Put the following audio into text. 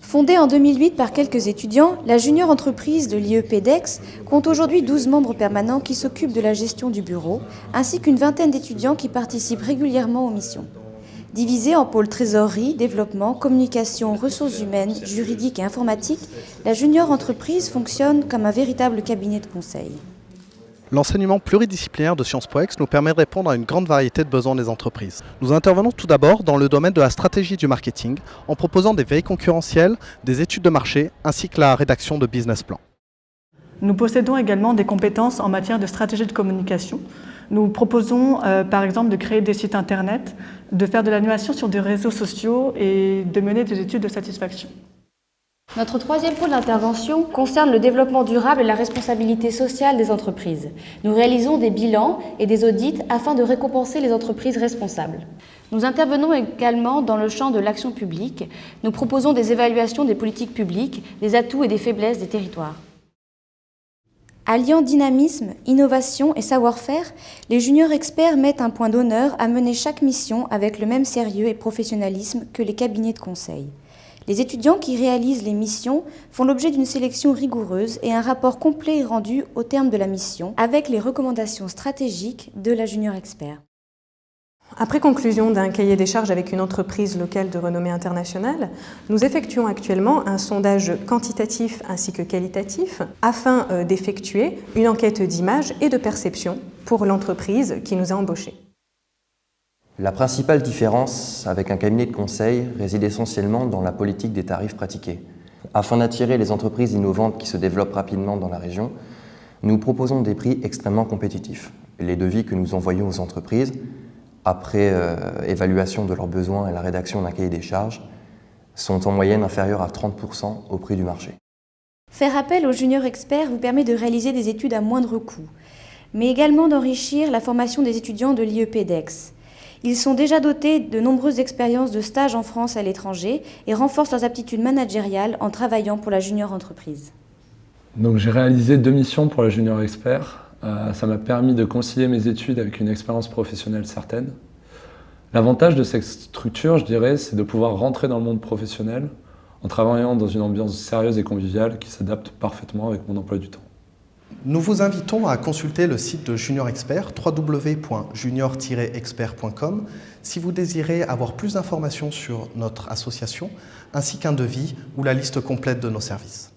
Fondée en 2008 par quelques étudiants, la junior entreprise de l'IEPDEX compte aujourd'hui 12 membres permanents qui s'occupent de la gestion du bureau, ainsi qu'une vingtaine d'étudiants qui participent régulièrement aux missions. Divisée en pôles trésorerie, développement, communication, ressources humaines, juridiques et informatique, la junior entreprise fonctionne comme un véritable cabinet de conseil. L'enseignement pluridisciplinaire de Sciences Po Ex nous permet de répondre à une grande variété de besoins des entreprises. Nous intervenons tout d'abord dans le domaine de la stratégie du marketing en proposant des veilles concurrentielles, des études de marché ainsi que la rédaction de business plans. Nous possédons également des compétences en matière de stratégie de communication. Nous proposons par exemple de créer des sites internet, de faire de l'animation sur des réseaux sociaux et de mener des études de satisfaction. Notre troisième pôle d'intervention concerne le développement durable et la responsabilité sociale des entreprises. Nous réalisons des bilans et des audits afin de récompenser les entreprises responsables. Nous intervenons également dans le champ de l'action publique. Nous proposons des évaluations des politiques publiques, des atouts et des faiblesses des territoires. Alliant dynamisme, innovation et savoir-faire, les juniors experts mettent un point d'honneur à mener chaque mission avec le même sérieux et professionnalisme que les cabinets de conseil. Les étudiants qui réalisent les missions font l'objet d'une sélection rigoureuse et un rapport complet est rendu au terme de la mission avec les recommandations stratégiques de la junior expert. Après conclusion d'un cahier des charges avec une entreprise locale de renommée internationale, nous effectuons actuellement un sondage quantitatif ainsi que qualitatif afin d'effectuer une enquête d'image et de perception pour l'entreprise qui nous a embauchés. La principale différence avec un cabinet de conseil réside essentiellement dans la politique des tarifs pratiqués. Afin d'attirer les entreprises innovantes qui se développent rapidement dans la région, nous proposons des prix extrêmement compétitifs. Les devis que nous envoyons aux entreprises, après évaluation de leurs besoins et la rédaction d'un cahier des charges, sont en moyenne inférieurs à 30% au prix du marché. Faire appel aux juniors experts vous permet de réaliser des études à moindre coût, mais également d'enrichir la formation des étudiants de l'IEPDEX. Ils sont déjà dotés de nombreuses expériences de stage en France et à l'étranger et renforcent leurs aptitudes managériales en travaillant pour la junior entreprise. Donc j'ai réalisé 2 missions pour la junior expert. Ça m'a permis de concilier mes études avec une expérience professionnelle certaine. L'avantage de cette structure, je dirais, c'est de pouvoir rentrer dans le monde professionnel en travaillant dans une ambiance sérieuse et conviviale qui s'adapte parfaitement avec mon emploi du temps. Nous vous invitons à consulter le site de Junior Expert, www.junior-expert.com, si vous désirez avoir plus d'informations sur notre association, ainsi qu'un devis ou la liste complète de nos services.